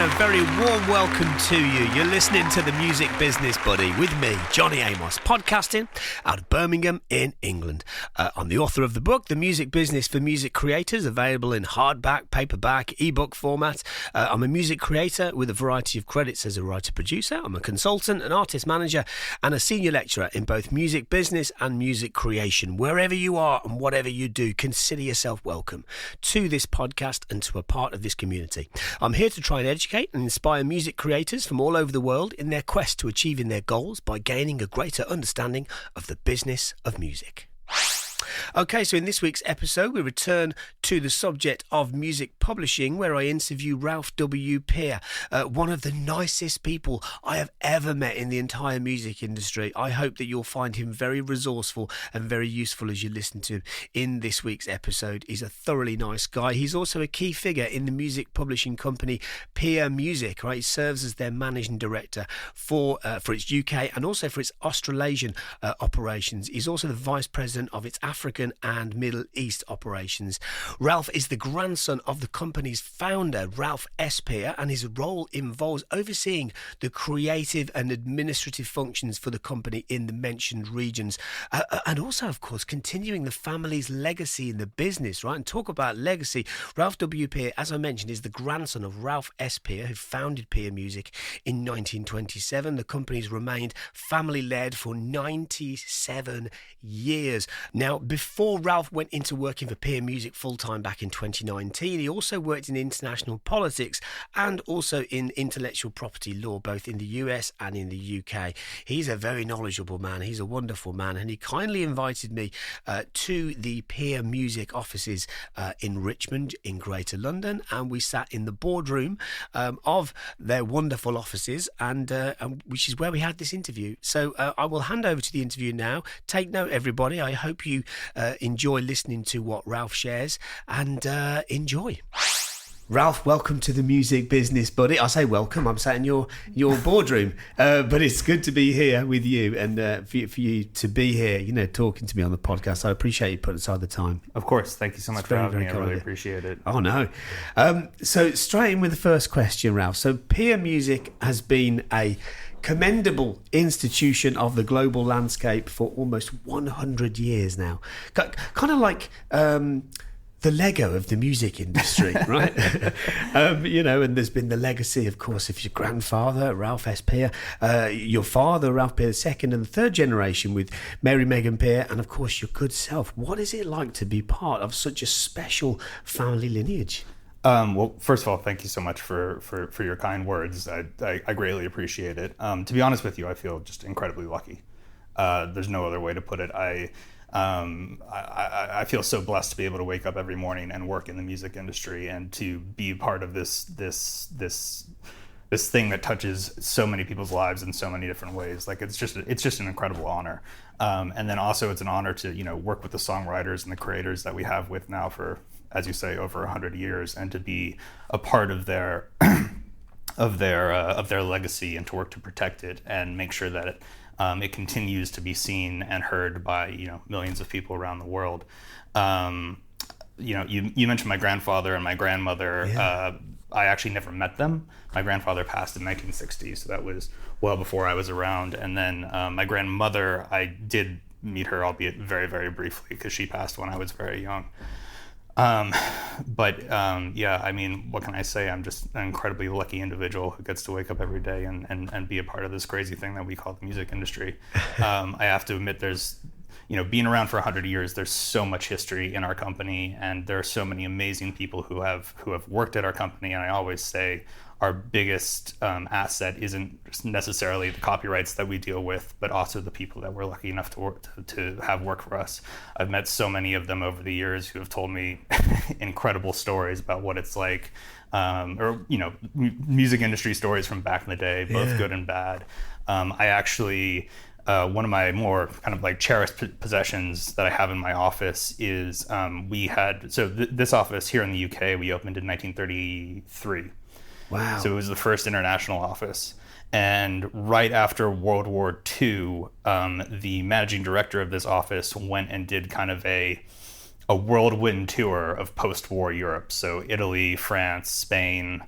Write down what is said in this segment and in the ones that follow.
a very warm welcome to you. You're listening to The Music Business Buddy with me, Johnny Amos, podcasting out of Birmingham in England. I'm the author of the book, The Music Business for Music Creators, available in hardback, paperback, ebook format. I'm a music creator with a variety of credits as a writer-producer. I'm a consultant, an artist manager, and a senior lecturer in both music business and music creation. Wherever you are and whatever you do, consider yourself welcome to this podcast and to a part of this community. I'm here to try and educate and inspire music creators from all over the world in their quest to achieving their goals by gaining a greater understanding of the business of music. Okay, so in this week's episode, we return to the subject of music publishing, where I interview Ralph W. Peer, one of the nicest people I have ever met in the entire music industry. I hope that you'll find him very resourceful and very useful as you listen to him in this week's episode. He's a thoroughly nice guy. He's also a key figure in the music publishing company Peer Music, right? He serves as their managing director for its UK and also for its Australasian operations. He's also the vice president of its African and Middle East operations. Ralph is the grandson of the company's founder, Ralph S. Peer, and his role involves overseeing the creative and administrative functions for the company in the mentioned regions. And also, of course, continuing the family's legacy in the business, right? And talk about legacy. Ralph W. Peer, as I mentioned, is the grandson of Ralph S. Peer, who founded Peer Music in 1927. The company's remained family-led for 97 years. Now, before Ralph went into working for Peer Music full-time back in 2019, he also worked in international politics and also in intellectual property law, both in the US and in the UK. He's a very knowledgeable man. He's a wonderful man, and he kindly invited me to the Peer Music offices in Richmond in Greater London, and we sat in the boardroom of their wonderful offices, and which is where we had this interview. So I will hand over to the interview now. Take note, everybody. I hope you enjoy listening to what Ralph shares, and enjoy. Ralph, welcome to the Music Business Buddy. I say welcome, I'm sat in your boardroom, but it's good to be here with you, and for you to be here, talking to me on the podcast. I appreciate you putting aside the time. Of course, thank you so much for having me. I really appreciate it. Oh, no. So straight in with the first question, Ralph. So Peer Music has been a commendable institution of the global landscape for almost 100 years now. Kind of like the Lego of the music industry, right? And there's been the legacy, of course, of your grandfather, Ralph S. Peer, your father, Ralph Peer II, and the third generation with Mary Megan Peer, and of course your good self. What is it like to be part of such a special family lineage? Well, first of all, thank you so much for your kind words. I greatly appreciate it. To be honest with you, I feel just incredibly lucky. There's no other way to put it. I feel so blessed to be able to wake up every morning and work in the music industry and to be part of this thing that touches so many people's lives in so many different ways. Like it's just an incredible honor. And then also it's an honor to work with the songwriters and the creators that we have with now for, as you say, over 100 years, and to be a part of their of their legacy and to work to protect it and make sure that it continues to be seen and heard by millions of people around the world. You mentioned my grandfather and my grandmother. Yeah. I actually never met them. My grandfather passed in 1960, so that was well before I was around. And then my grandmother, I did meet her, albeit very, very briefly, because she passed when I was very young. What can I say? I'm just an incredibly lucky individual who gets to wake up every day and be a part of this crazy thing that we call the music industry. I have to admit, there's, being around for 100 years, there's so much history in our company, and there are so many amazing people who have worked at our company. And I always say our biggest asset isn't necessarily the copyrights that we deal with, but also the people that we're lucky enough to have work for us. I've met so many of them over the years who have told me incredible stories about what it's like, music industry stories from back in the day, both good and bad. I actually, one of my more kind of like cherished possessions that I have in my office is this office here in the UK, we opened in 1933. Wow. So it was the first international office. And right after World War II, the managing director of this office went and did kind of a whirlwind tour of post-war Europe. So Italy, France, Spain,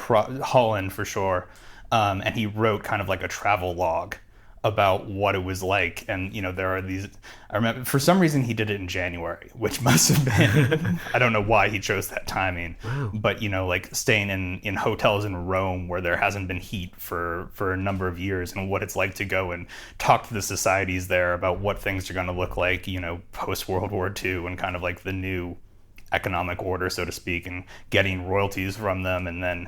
Holland for sure, and he wrote kind of like a travel log about what it was like. And there are these, I remember for some reason he did it in January, which must have been I don't know why he chose that timing. Wow. But like staying in hotels in Rome where there hasn't been heat for a number of years, and what it's like to go and talk to the societies there about what things are going to look like post World War II, and kind of like the new economic order, so to speak, and getting royalties from them. And then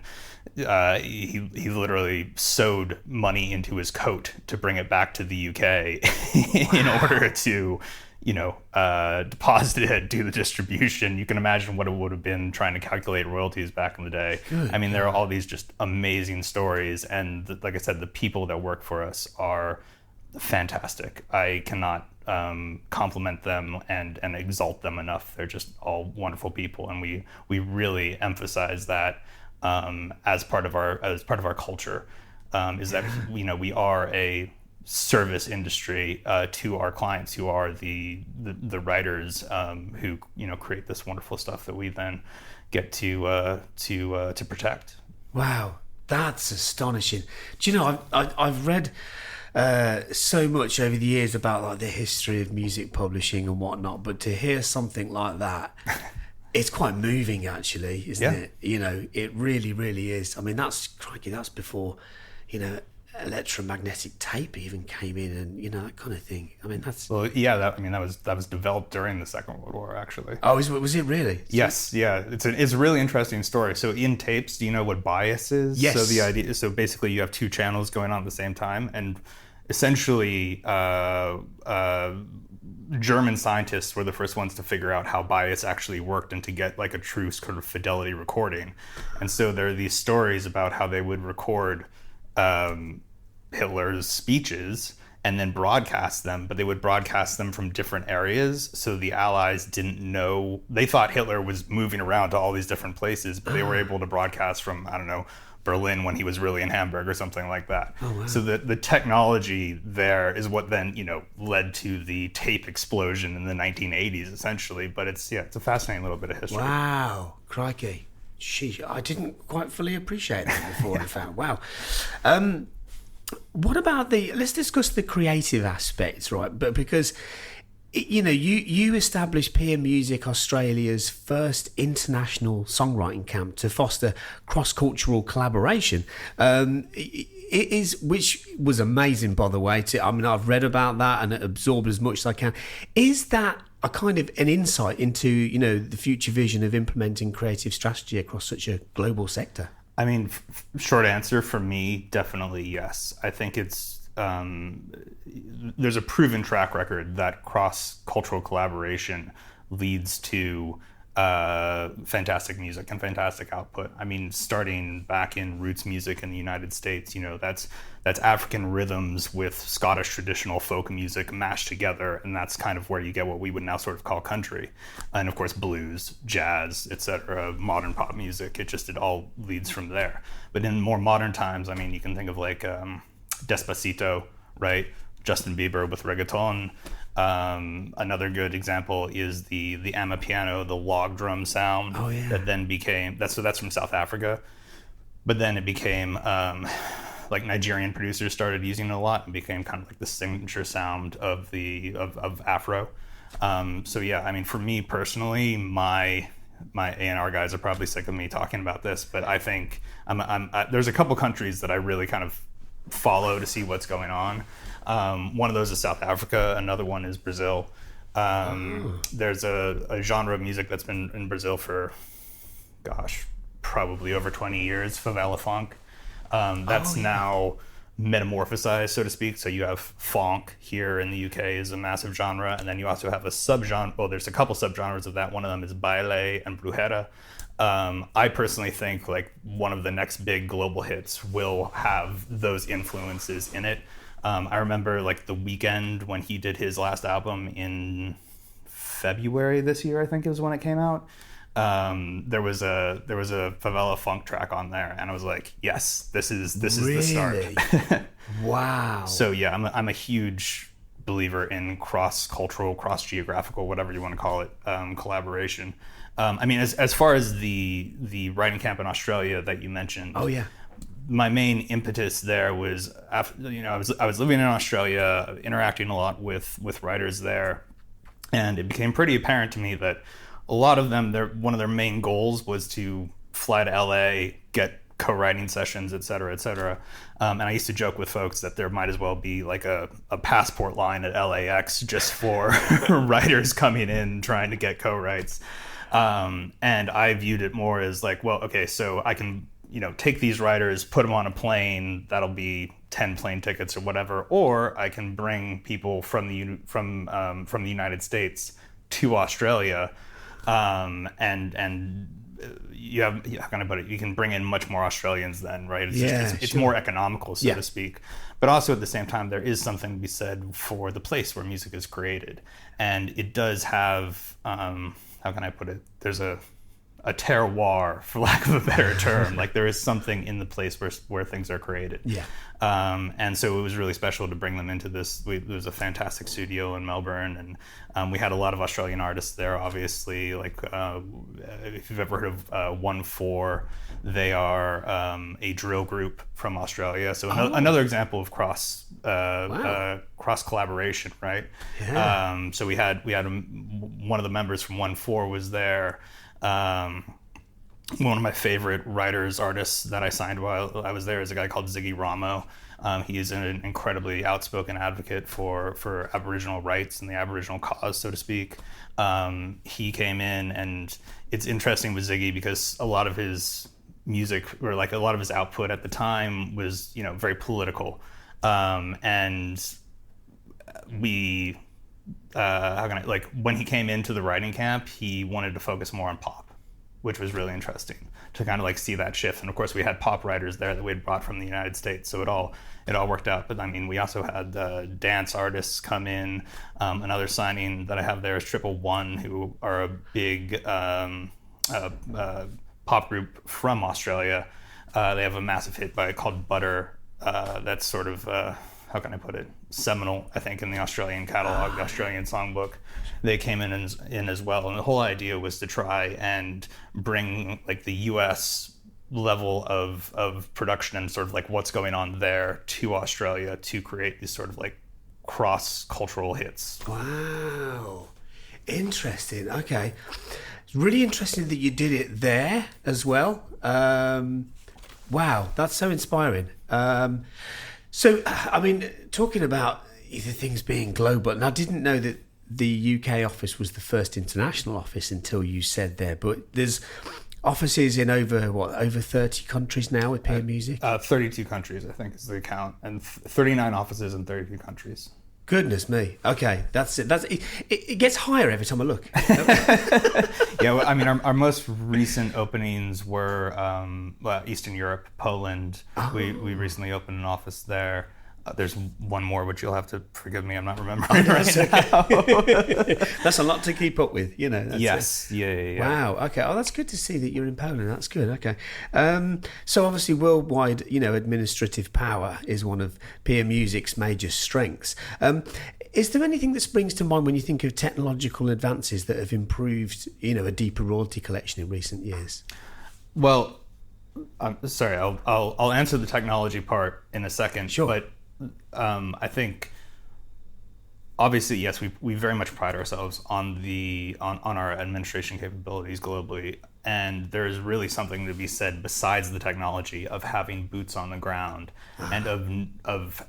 he literally sewed money into his coat to bring it back to the UK in order to deposit it, do the distribution. You can imagine what it would have been trying to calculate royalties back in the day. Good. I mean, there are all these just amazing stories, and like I said, the people that work for us are fantastic. I cannot compliment them and exalt them enough. They're just all wonderful people, and we really emphasize that as part of our culture, is that we are a service industry to our clients, who are the writers who create this wonderful stuff that we then get to protect. Wow, that's astonishing. Do you know, I've read so much over the years about like the history of music publishing and whatnot, but to hear something like that, it's quite moving, actually, isn't it? It really, really is. I mean, that's before, electromagnetic tape even came in, and that kind of thing. I mean, that's that was developed during the Second World War, actually. Oh, was it really? Yes, yeah. It's a really interesting story. So in tapes, do you know what bias is? Yes. So basically, you have two channels going on at the same time, and essentially, German scientists were the first ones to figure out how bias actually worked and to get like a true sort of fidelity recording. And so there are these stories about how they would record Hitler's speeches and then broadcast them, but they would broadcast them from different areas. So the Allies didn't know, they thought Hitler was moving around to all these different places, but they were able to broadcast from, I don't know, Berlin when he was really in Hamburg or something like that. Oh, wow. So the technology there is what then, led to the tape explosion in the 1980s, essentially. But it's a fascinating little bit of history. Wow, crikey. Sheesh, I didn't quite fully appreciate that before. I found. Wow. What about let's discuss the creative aspects, right? But because you established Peer Music Australia's first international songwriting camp to foster cross-cultural collaboration, which was amazing, by the way. I've read about that and absorbed as much as I can. Is that a kind of an insight into the future vision of implementing creative strategy across such a global sector? I mean, short answer for me, definitely yes. I think it's there's a proven track record that cross-cultural collaboration leads to fantastic music and fantastic output. I mean, starting back in roots music in the United States, that's African rhythms with Scottish traditional folk music mashed together, and that's kind of where you get what we would now sort of call country. And of course, blues, jazz, etc., modern pop music. It all leads from there. But in more modern times, I mean, you can think of like Despacito, right? Justin Bieber with reggaeton. Another good example is the amapiano, the log drum sound. Oh, yeah. That then became that's from South Africa, but then it became like Nigerian producers started using it a lot and became kind of like the signature sound of Afro. So yeah, I mean, for me personally, my A&R guys are probably sick of me talking about this, but I think there's a couple countries that I really kind of follow to see what's going on. One of those is South Africa. Another one is Brazil. There's a genre of music that's been in Brazil for, probably over 20 years, favela funk. That's now metamorphosized, so to speak. So you have funk here in the UK is a massive genre, and then you also have a subgenre. Well, there's a couple subgenres of that. One of them is baile and brujeria. I personally think like one of the next big global hits will have those influences in it. I remember like The Weeknd when he did his last album in February this year, I think is when it came out. There was a favela funk track on there, and I was like, yes, this is the start. Wow. So yeah, I'm a huge believer in cross-cultural, cross-geographical, whatever you want to call it, collaboration. I mean, as far as the writing camp in Australia that you mentioned. Oh yeah. My main impetus there was, after, I was living in Australia, interacting a lot with writers there, and it became pretty apparent to me that a lot of them, one of their main goals was to fly to LA, get co-writing sessions, et cetera, et cetera. And I used to joke with folks that there might as well be like a passport line at LAX just for writers coming in trying to get co-writes. And I viewed it more as like, well, okay, so I can take these writers, put them on a plane, that'll be 10 plane tickets or whatever, or I can bring people from the United States to Australia, and you have, how can I put it? You can bring in much more Australians then, right? It's more economical, so to speak. But also at the same time, there is something to be said for the place where music is created, and it does have, how can I put it? There's a terroir, for lack of a better term. Like there is something in the place where things are created. Yeah. And so it was really special to bring them into this. There was a fantastic studio in Melbourne, and we had a lot of Australian artists there, obviously. Like if you've ever heard of 1/4, they are a drill group from Australia. So another example of cross collaboration, right? Yeah. So we had one of the members from 1/4 was there. One of my favorite artists that I signed while I was there is a guy called Ziggy Ramo. He is an incredibly outspoken advocate for Aboriginal rights and the Aboriginal cause, so to speak. He came in, and it's interesting with Ziggy because a lot of his music, or like a lot of his output at the time, was very political, and we. When he came into the writing camp, he wanted to focus more on pop, which was really interesting to kind of like see that shift. And of course, we had pop writers there that we had brought from the United States, so it all worked out. But I mean, we also had dance artists come in. Another signing that I have there is 111, who are a big pop group from Australia. They have a massive hit called Butter. That's sort of how can I put it? Seminal, I think, in the Australian catalogue, the Australian songbook. They came in as well, and the whole idea was to try and bring like the U.S. level of production and sort of like what's going on there to Australia to create these sort of like cross-cultural hits. Wow, interesting. Okay, it's really interesting that you did it there as well. Wow, that's so inspiring. So, I mean, talking about the things being global, and I didn't know that the UK office was the first international office until you said there, but there's offices in over 30 countries now with Peer Music? 32 countries, I think, is the count, and 39 offices in 32 countries. Goodness me. Okay, that's it. It gets higher every time I look. Yeah, well, I mean, our most recent openings were Eastern Europe, Poland. Oh. We recently opened an office there. There's one more, which you'll have to forgive me. I'm not remembering now. That's a lot to keep up with, Yes. Yeah. Wow. Okay. Oh, that's good to see that you're in Poland. That's good. Okay. So obviously, worldwide, administrative power is one of Peer Music's major strengths. Is there anything that springs to mind when you think of technological advances that have improved, a deeper royalty collection in recent years? Well, sorry. I'll answer the technology part in a second. Sure. But I think obviously, yes, we very much pride ourselves on our administration capabilities globally, and there is really something to be said besides the technology of having boots on the ground and of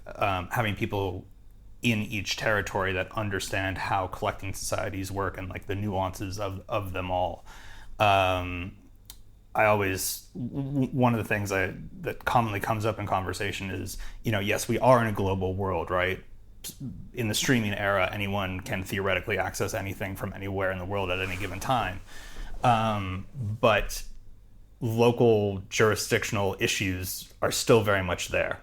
having people in each territory that understand how collecting societies work and like the nuances of them all. One of the things that commonly comes up in conversation is, yes, we are in a global world, right? In the streaming era, anyone can theoretically access anything from anywhere in the world at any given time. But local jurisdictional issues are still very much there.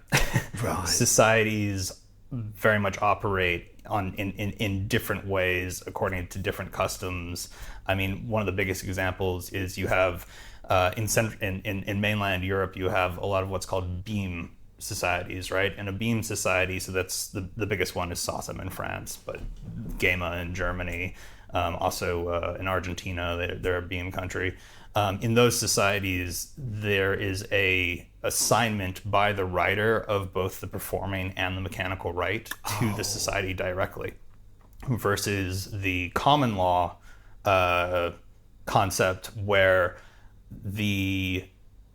Right. Societies very much operate in different ways according to different customs. I mean, one of the biggest examples is you have in mainland Europe, you have a lot of what's called beam societies, right? In a Beam society, so that's the biggest one is SOSM in France, but GEMA in Germany, also in Argentina, they're a Beam country. In those societies, there is a assignment by the writer of both the performing and the mechanical right to the society directly, versus the common law concept where the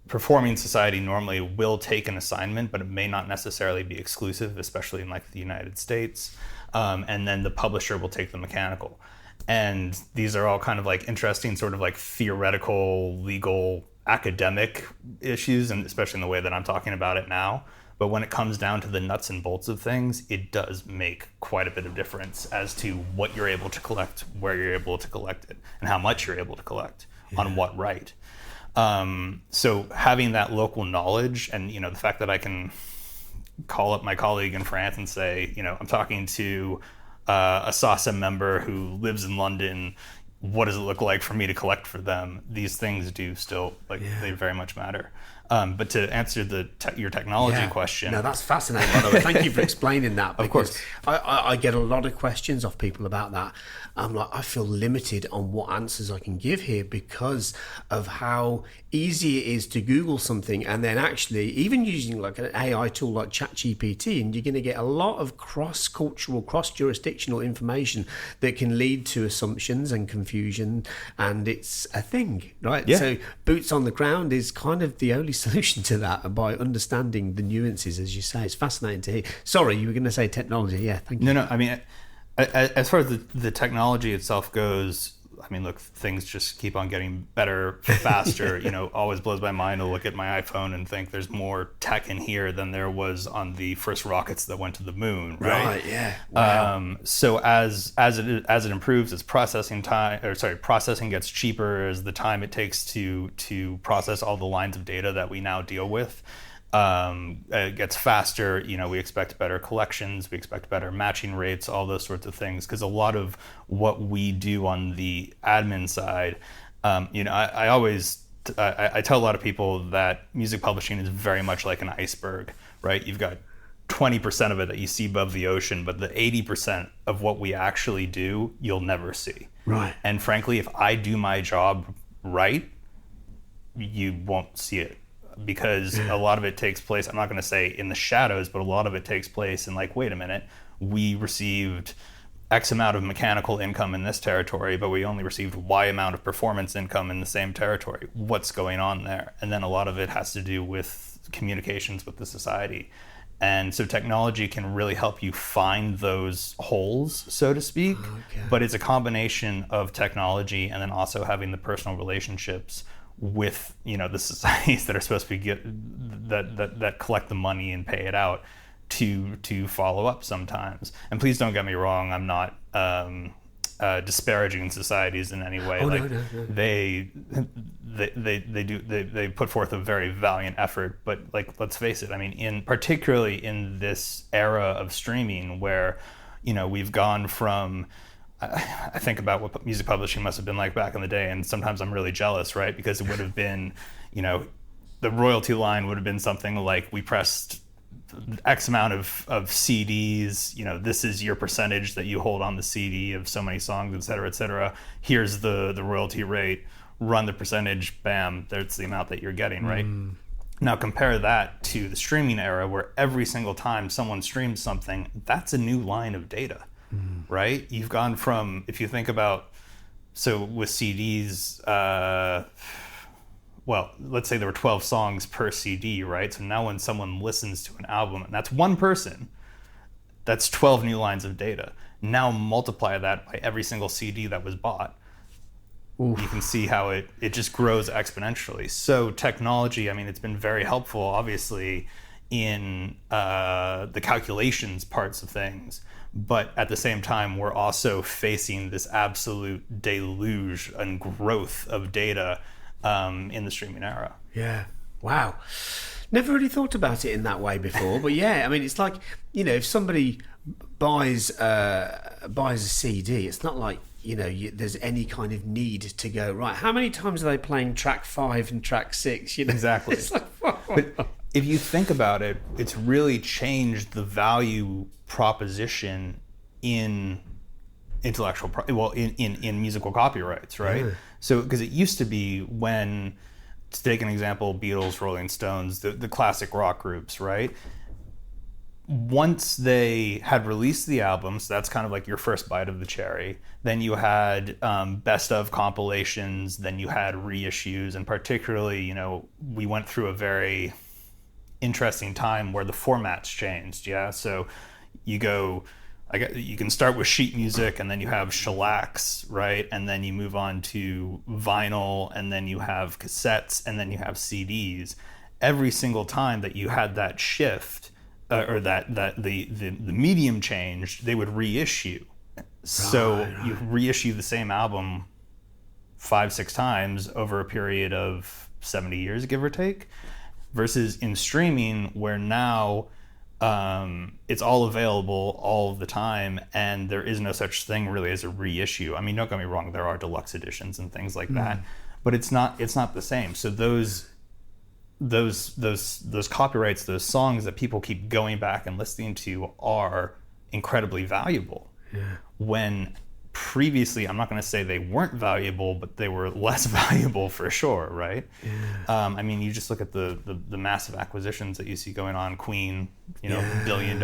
performing society normally will take an assignment, but it may not necessarily be exclusive, especially in like the United States. And then the publisher will take the mechanical. And these are all kind of like interesting sort of like theoretical, legal, academic issues, and especially in the way that I'm talking about it now. But when it comes down to the nuts and bolts of things, it does make quite a bit of difference as to what you're able to collect, where you're able to collect it, and how much you're able to collect on what right. So having that local knowledge, and the fact that I can call up my colleague in France and say, I'm talking to a SOSM member who lives in London. What does it look like for me to collect for them? These things do still they very much matter. But to answer your technology question, no, that's fascinating. By the way, thank you for explaining that. Of course, I get a lot of questions off people about that. I'm like, I feel limited on what answers I can give here because of how easy it is to Google something, and then actually even using like an AI tool like ChatGPT, and you're going to get a lot of cross-cultural, cross-jurisdictional information that can lead to assumptions and confusion, and it's a thing, right? Yeah. So boots on the ground is kind of the only solution to that, and by understanding the nuances, as you say. It's fascinating to hear. Sorry, you were going to say technology. Yeah, thank you. No, I mean, as far as the technology itself goes, I mean, look, things just keep on getting better, faster. Always blows my mind to look at my iPhone and think there's more tech in here than there was on the first rockets that went to the moon, right? Right, yeah. Wow. So as it improves, as processing gets cheaper, as the time it takes to process all the lines of data that we now deal with, it gets faster. We expect better collections, we expect better matching rates, all those sorts of things, because a lot of what we do on the admin side, I always tell a lot of people that music publishing is very much like an iceberg, right? You've got 20% of it that you see above the ocean, but the 80% of what we actually do, you'll never see. Right. And frankly, if I do my job right, you won't see it. Because a lot of it takes place, I'm not going to say in the shadows, but a lot of it takes place in like, wait a minute, we received X amount of mechanical income in this territory, but we only received Y amount of performance income in the same territory. What's going on there? And then a lot of it has to do with communications with the society. And so technology can really help you find those holes, so to speak. Okay. But it's a combination of technology and then also having the personal relationships with the societies that are supposed to be that collect the money and pay it out to follow up sometimes. And please don't get me wrong, I'm not disparaging societies in any way. No. They put forth a very valiant effort, but like, let's face it, I mean, particularly in this era of streaming where we've gone from, I think about what music publishing must have been like back in the day, and sometimes I'm really jealous, right? Because it would have been, the royalty line would have been something like, we pressed X amount of CDs, this is your percentage that you hold on the CD of so many songs, et cetera, et cetera. Here's the royalty rate, run the percentage, bam, that's the amount that you're getting, right? Now compare that to the streaming era where every single time someone streams something, that's a new line of data. Right? You've gone from, if you think about, so with CDs, let's say there were 12 songs per CD, right? So now when someone listens to an album, and that's one person, that's 12 new lines of data. Now multiply that by every single CD that was bought. Oof. You can see how it just grows exponentially. So technology, I mean, it's been very helpful, obviously, in the calculations parts of things. But at the same time, we're also facing this absolute deluge and growth of data in the streaming era. Yeah. Wow. Never really thought about it in that way before. But yeah, I mean, it's like, if somebody buys a CD, it's not like, there's any kind of need to go, right, how many times are they playing track 5 and track 6? Exactly. It's like, if you think about it, it's really changed the value proposition in in musical copyrights, right? Yeah. So, because it used to be when, to take an example, Beatles, Rolling Stones, the classic rock groups, right? Once they had released the albums, that's kind of like your first bite of the cherry. Then you had best of compilations, then you had reissues, and particularly, you know, we went through a very interesting time where the formats changed, yeah? So you can start with sheet music, and then you have shellacs, right? And then you move on to vinyl, and then you have cassettes, and then you have CDs. Every single time that you had that shift, or that the medium changed, they would reissue. So you reissue the same album 5-6 times over a period of 70 years, give or take, versus in streaming, where now it's all available all of the time, and there is no such thing really as a reissue. I mean, don't get me wrong, there are deluxe editions and things like that, but it's not the same. So those copyrights, those songs that people keep going back and listening to, are incredibly valuable. Yeah. When previously, I'm not going to say they weren't valuable, but they were less valuable for sure, right? Yeah. I mean, you just look at the massive acquisitions that you see going on. Queen, you know, $1 billion,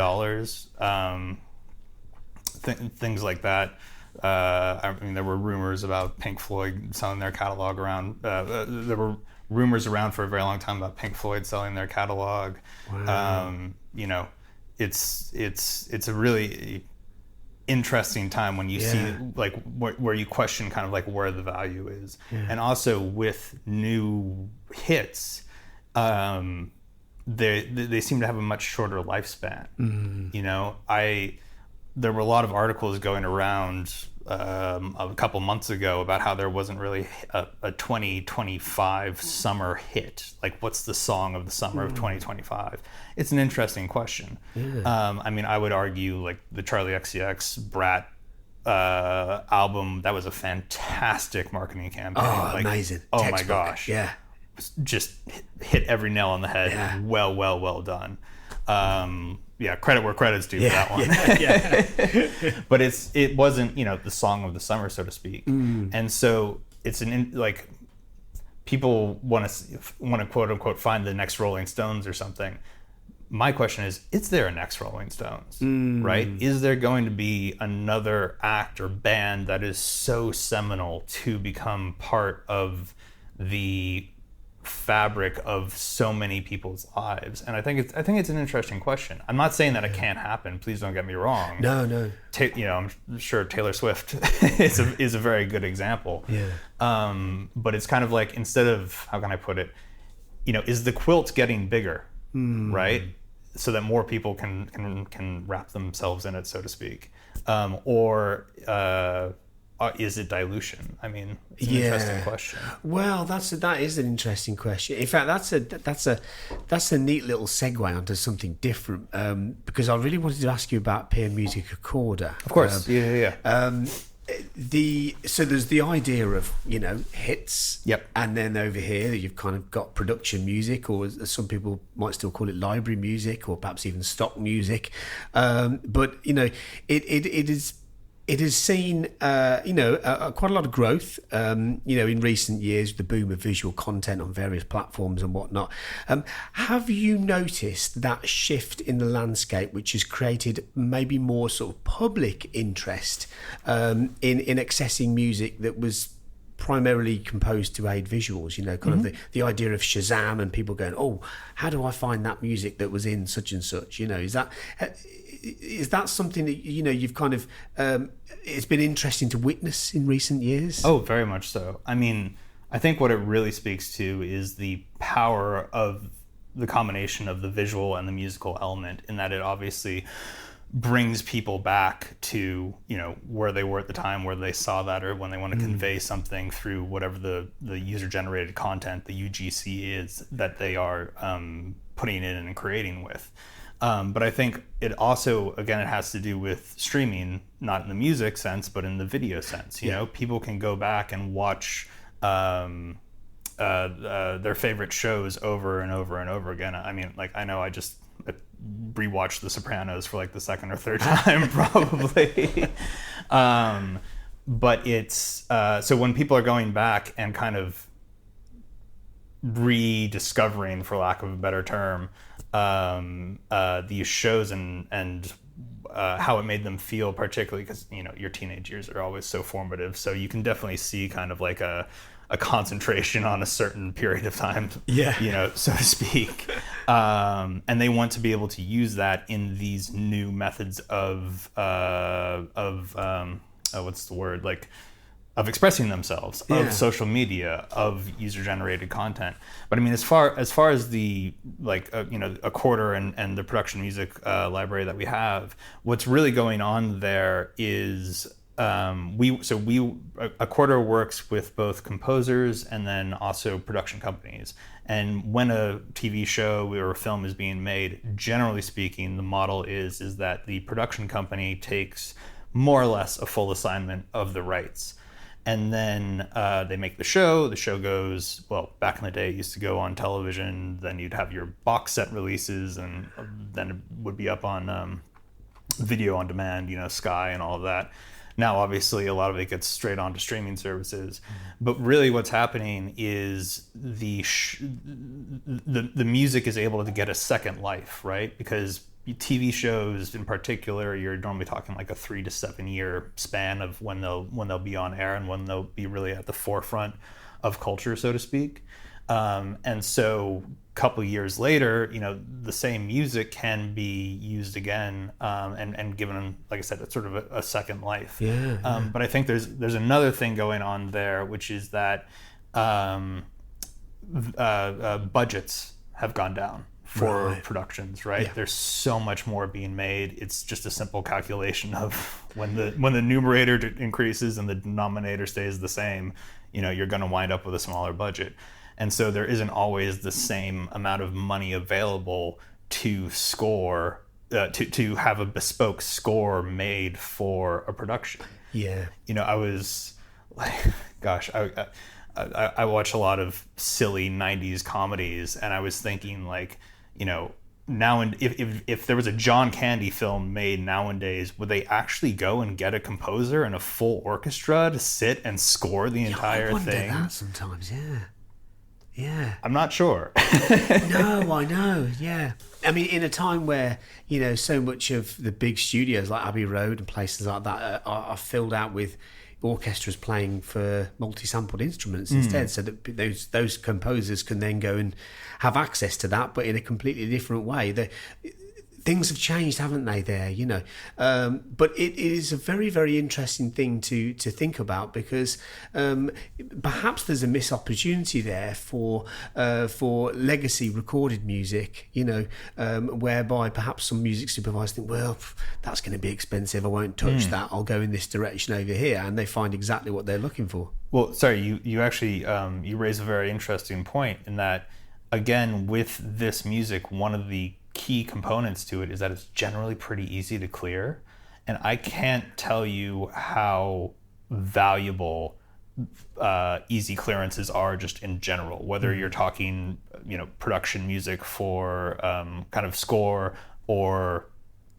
things like that. I mean, there were rumors about Pink Floyd selling their catalog around. There were rumors around for a very long time about Pink Floyd selling their catalog. Wow. You know, it's a really interesting time when you see like where you question kind of like where the value is, and also with new hits, they seem to have a much shorter lifespan. You know, there were a lot of articles going around a couple months ago about how there wasn't really a 2025 summer hit. Like, what's the song of the summer of 2025? It's an interesting question. I mean, I would argue like the Charlie XCX Brat album, that was a fantastic marketing campaign. Oh, like, amazing. Oh Textbook. My gosh. Yeah. Just hit every nail on the head. Yeah. Well done. Yeah, credit where credit's due for that one. But it wasn't, you know, the song of the summer, so to speak. And so it's like, people want to quote unquote find the next Rolling Stones or something. My question is there a next Rolling Stones, right? Is there going to be another act or band that is so seminal to become part of the fabric of so many people's lives? And I think it's an interesting question. I'm not saying that it can't happen. Please don't get me wrong. No. You know, I'm sure Taylor Swift is a very good example. Yeah. But it's kind of like, instead of, how can I put it? You know, is the quilt getting bigger, right? So that more people can wrap themselves in it, so to speak, or is it dilution? I mean, it's an interesting question. Well, that is an interesting question. In fact, that's a neat little segue onto something different, because I really wanted to ask you about Peer Music Recorder. Of course, So there's the idea of, you know, hits. Yep. And then over here you've kind of got production music, or as some people might still call it, library music, or perhaps even stock music. But you know, it has seen, quite a lot of growth, in recent years, the boom of visual content on various platforms and whatnot. Have you noticed that shift in the landscape, which has created maybe more sort of public interest in accessing music that was primarily composed to aid visuals? You know, kind of the idea of Shazam, and people going, oh, how do I find that music that was in such and such? You know, is that something that, you know, you've kind of it's been interesting to witness in recent years? Oh, very much so. I mean, I think what it really speaks to is the power of the combination of the visual and the musical element, in that it obviously brings people back to, you know, where they were at the time, where they saw that, or when they want to convey something through whatever the user generated content, the UGC, is that they are putting in and creating with. But I think it also, again, it has to do with streaming, not in the music sense, but in the video sense. You know, people can go back and watch their favorite shows over and over and over again. I mean, like, I know I just rewatched The Sopranos for like the second or third time probably. But it's so when people are going back and kind of rediscovering, for lack of a better term, these shows and how it made them feel, particularly because, you know, your teenage years are always so formative. So you can definitely see kind of like a concentration on a certain period of time, you know, so to speak. And they want to be able to use that in these new methods of what's the word? Like, of expressing themselves, of social media, of user-generated content. But I mean, as far as the, like, you know, a quarter and the production music library that we have, what's really going on there is a quarter works with both composers and then also production companies. And when a TV show or a film is being made, generally speaking, the model is that the production company takes more or less a full assignment of the rights. And then they make the show. The show goes, well, back in the day, it used to go on television. Then you'd have your box set releases, and then it would be up on video on demand, you know, Sky and all of that. Now, obviously, a lot of it gets straight onto streaming services. But really what's happening is the music is able to get a second life, right? Because TV shows in particular, you're normally talking like a 3 to 7 year span of when they'll be on air and when they'll be really at the forefront of culture, so to speak. And so a couple of years later, you know, the same music can be used again and given, like I said, it's sort of a second life. But I think there's another thing going on there, which is that budgets have gone down for productions, right? There's so much more being made. It's just a simple calculation of when the numerator increases and the denominator stays the same, you know, you're going to wind up with a smaller budget. And so there isn't always the same amount of money available to score, to have a bespoke score made for a production. You know, I was like, gosh, I watch a lot of silly 90s comedies, and I was thinking, like, you know, now, and if there was a John Candy film made nowadays, would they actually go and get a composer and a full orchestra to sit and score the entire thing? I wonder that sometimes, I'm not sure. No, I know, I mean, in a time where, you know, so much of the big studios like Abbey Road and places like that are filled out with orchestras playing for multi-sampled instruments instead, so that those composers can then go and have access to that, but in a completely different way. Things have changed, haven't they, there, you know? But it is a very, very interesting thing to think about, because perhaps there's a missed opportunity there for legacy recorded music, you know, whereby perhaps some music supervisors think, well, that's going to be expensive, I won't touch that, I'll go in this direction over here, and they find exactly what they're looking for. Well, sorry, you actually you raise a very interesting point in that, again, with this music, one of the key components to it is that it's generally pretty easy to clear, and I can't tell you how valuable easy clearances are just in general, whether you're talking, you know, production music for kind of score or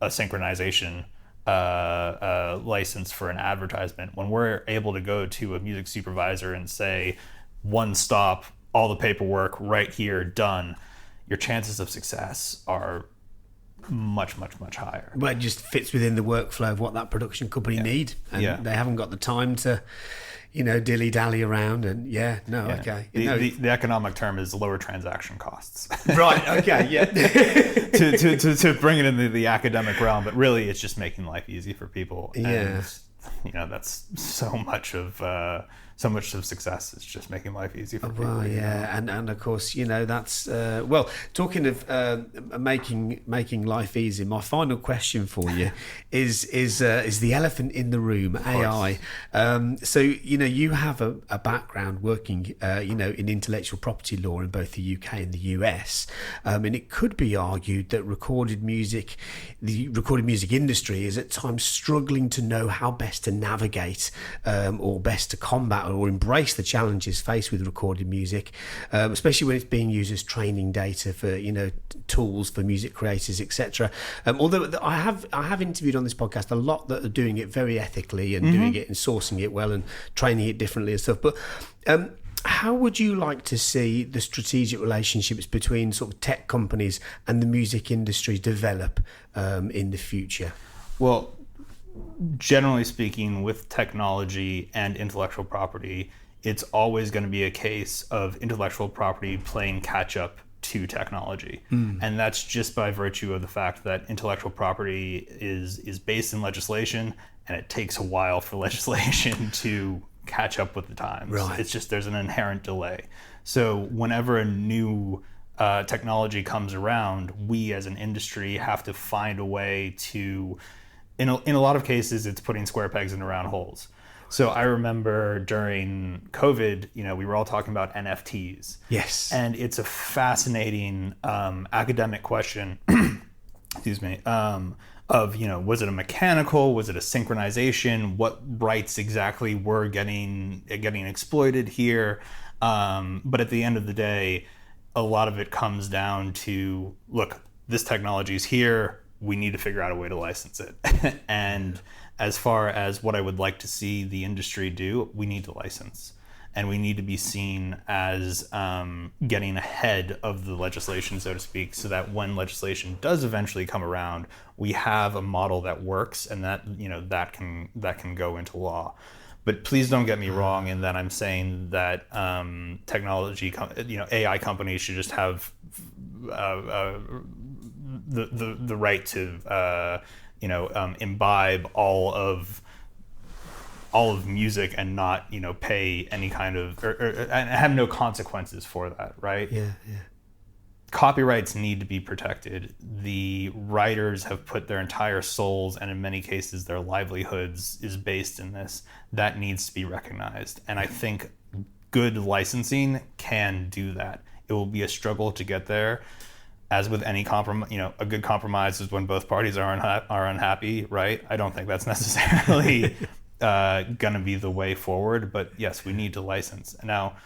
a synchronization license for an advertisement. When we're able to go to a music supervisor and say, one stop, all the paperwork right here, done, your chances of success are much, much, much higher. Well, it just fits within the workflow of what that production company need, and they haven't got the time to, you know, dilly-dally around, and okay. The economic term is lower transaction costs. Right, okay, to bring it into the academic realm, but really it's just making life easy for people. And, you know, that's so much of success is just making life easy for people. Well, and of course, you know, that's talking of making life easy. My final question for you is the elephant in the room, AI. So, you know, you have a background working, you know, in intellectual property law in both the UK and the US, and it could be argued that the recorded music industry is at times struggling to know how best to navigate or best to combat or embrace the challenges faced with recorded music, especially when it's being used as training data for tools for music creators, etc. Although I have interviewed on this podcast a lot that are doing it very ethically and doing it and sourcing it well and training it differently and stuff. But how would you like to see the strategic relationships between sort of tech companies and the music industry develop in the future? Well, generally speaking, with technology and intellectual property, it's always going to be a case of intellectual property playing catch up to technology. And that's just by virtue of the fact that intellectual property is based in legislation, and it takes a while for legislation to catch up with the times. Right. It's just there's an inherent delay. So whenever a new technology comes around, we as an industry have to find a way to, in a lot of cases, it's putting square pegs into round holes. So I remember during COVID, we were all talking about NFTs. Yes. And it's a fascinating academic question, excuse me, of, was it a mechanical, was it a synchronization, what rights exactly were getting exploited here? But at the end of the day, a lot of it comes down to, look, this technology is here, we need to figure out a way to license it. And as far as what I would like to see the industry do, we need to license. And we need to be seen as getting ahead of the legislation, so to speak, so that when legislation does eventually come around, we have a model that works and that that can go into law. But please don't get me wrong in that I'm saying that AI companies should just have the right to imbibe all of music and not pay any kind of or and have no consequences for that, right? Yeah. Copyrights need to be protected. The writers have put their entire souls and in many cases their livelihoods is based in this. That needs to be recognized, and I think good licensing can do that. It will be a struggle to get there. As with any compromise, a good compromise is when both parties are unhappy, right? I don't think that's necessarily going to be the way forward, but yes, we need to license. Now,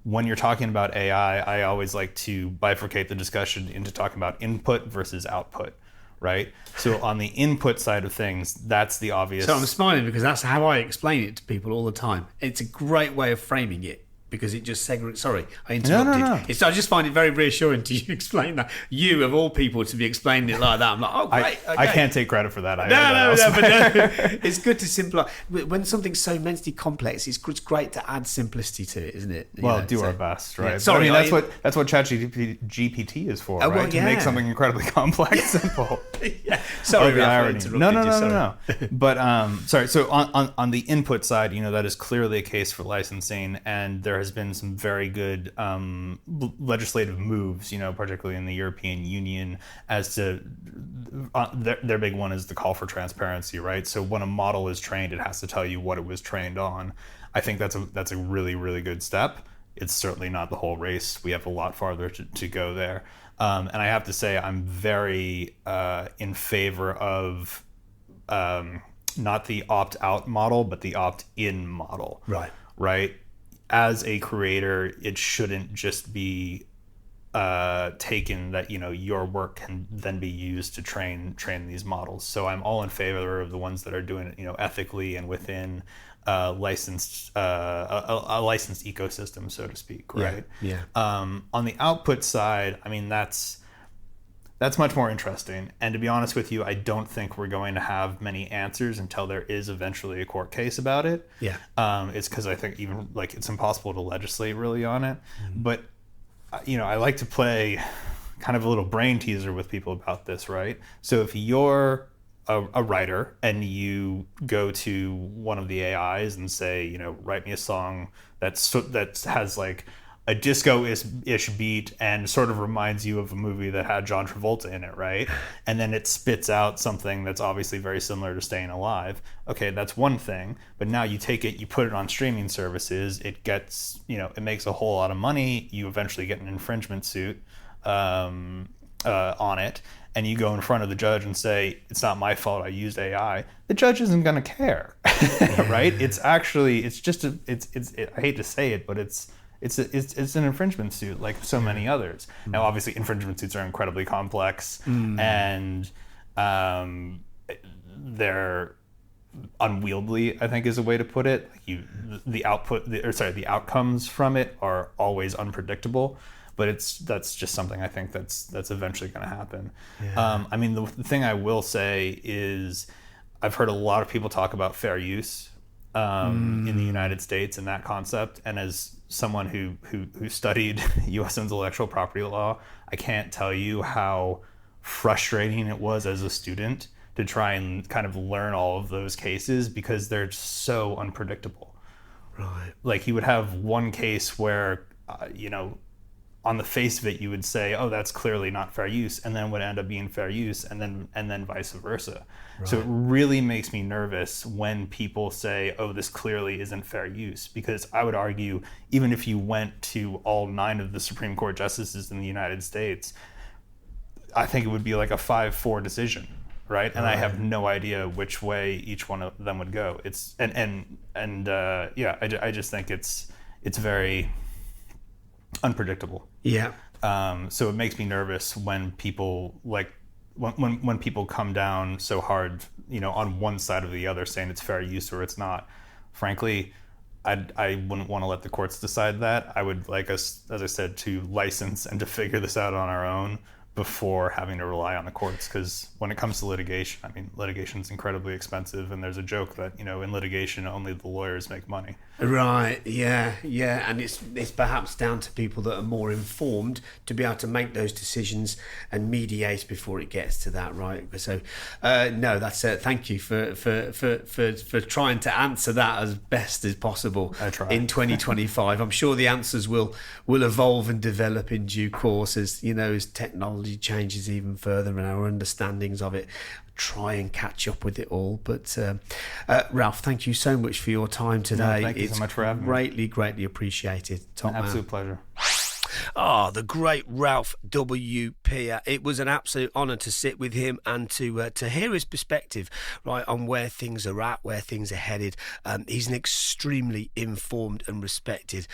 when you're talking about AI, I always like to bifurcate the discussion into talking about input versus output, right? So on the input side of things, that's the obvious. So I'm smiling because that's how I explain it to people all the time. It's a great way of framing it. Because it just segregates. Sorry, I interrupted. No. I just find it very reassuring to you explain that. You, of all people, to be explaining it like that. I'm like, oh, great. Okay. I can't take credit for that. No. It's good to simplify. When something's so immensely complex, it's great to add simplicity to it, isn't it? Do our best, right? Yeah. Sorry, that's what ChatGPT is for, right? To make something incredibly complex simple. Yeah. Sorry, the irony. No. But sorry. So on the input side, that is clearly a case for licensing, and there has been some very good legislative moves, particularly in the European Union, as to their big one is the call for transparency, right? So when a model is trained, it has to tell you what it was trained on. I think that's a really, really good step. It's certainly not the whole race. We have a lot farther to go there. And I have to say, I'm very in favor of not the opt-out model, but the opt-in model. Right? As a creator, it shouldn't just be taken that your work can then be used to train these models. So I'm all in favor of the ones that are doing it ethically and within a licensed ecosystem, so to speak, right? Yeah. On the output side, I mean that's much more interesting. And to be honest with you, I don't think we're going to have many answers until there is eventually a court case about it. Yeah. It's because I think even it's impossible to legislate really on it. But I like to play kind of a little brain teaser with people about this, right? So if you're a writer and you go to one of the AIs and say, write me a song that has a disco-ish beat and sort of reminds you of a movie that had John Travolta in it, right? And then it spits out something that's obviously very similar to Staying Alive. Okay, that's one thing. But now you take it, you put it on streaming services, it gets, it makes a whole lot of money. You eventually get an infringement suit on it. And you go in front of the judge and say, it's not my fault, I used AI. The judge isn't going to care. right? It's actually, it's just I hate to say it, but it's an infringement suit like so many others. Now, obviously, infringement suits are incredibly complex, and they're unwieldy, I think is a way to put it. The outcomes from it are always unpredictable. But that's just something I think that's eventually going to happen. Yeah. I mean, the thing I will say is I've heard a lot of people talk about fair use in the United States and that concept. And as someone who studied U.S. intellectual property law, I can't tell you how frustrating it was as a student to try and kind of learn all of those cases because they're so unpredictable. Right. Like you would have one case where, on the face of it, you would say, "Oh, that's clearly not fair use," and then would end up being fair use, and then vice versa. Right. So it really makes me nervous when people say, "Oh, this clearly isn't fair use," because I would argue, even if you went to all 9 of the Supreme Court justices in the United States, I think it would be like a 5-4 decision, right? And I have no idea which way each one of them would go. It's I just think it's very unpredictable. Yeah. So it makes me nervous when people when people come down so hard, on one side or the other, saying it's fair use or it's not. Frankly, I wouldn't want to let the courts decide that. I would like us, as I said, to license and to figure this out on our own before having to rely on the courts, because when it comes to litigation, I mean, litigation is incredibly expensive, and there's a joke that in litigation only the lawyers make money. Right. Yeah. And it's perhaps down to people that are more informed to be able to make those decisions and mediate before it gets to that. Right. So no, that's it. Thank you for trying to answer that as best as possible. I try. In 2025. I'm sure the answers will evolve and develop in due course as technology changes even further and our understandings of it try and catch up with it all. But Ralph, thank you so much for your time today. No, thank you so much for having me. Greatly appreciated. Top man. Absolute pleasure. The great Ralph W. Peer. It was an absolute honour to sit with him and to hear his perspective, right, on where things are at, where things are headed. He's an extremely informed and respected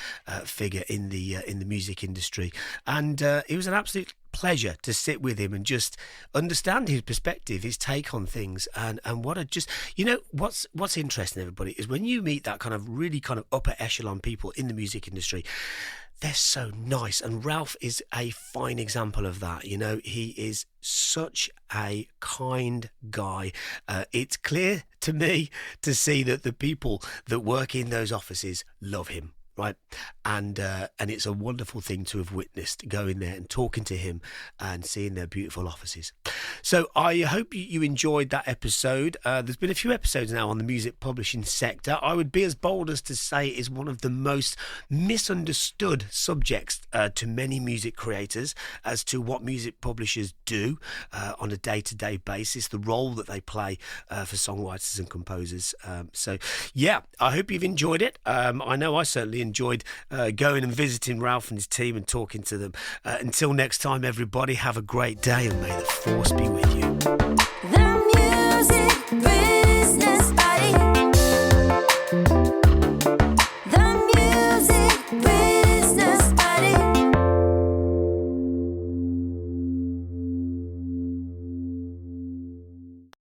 figure in the music industry, and it was an absolute pleasure to sit with him and just understand his perspective, his take on things, and what a just what's interesting, everybody, is when you meet that kind of really kind of upper echelon people in the music industry. They're so nice, and Ralph is a fine example of that. He is such a kind guy. It's clear to me to see that the people that work in those offices love him. Right, and it's a wonderful thing to have witnessed, going there and talking to him and seeing their beautiful offices. So I hope you enjoyed that episode. There's been a few episodes now on the music publishing sector. I would be as bold as to say it is one of the most misunderstood subjects to many music creators as to what music publishers do on a day-to-day basis, the role that they play for songwriters and composers. So yeah, I hope you've enjoyed it. I know I certainly enjoyed going and visiting Ralph and his team and talking to them. Until next time, everybody, have a great day, and may the force be with you.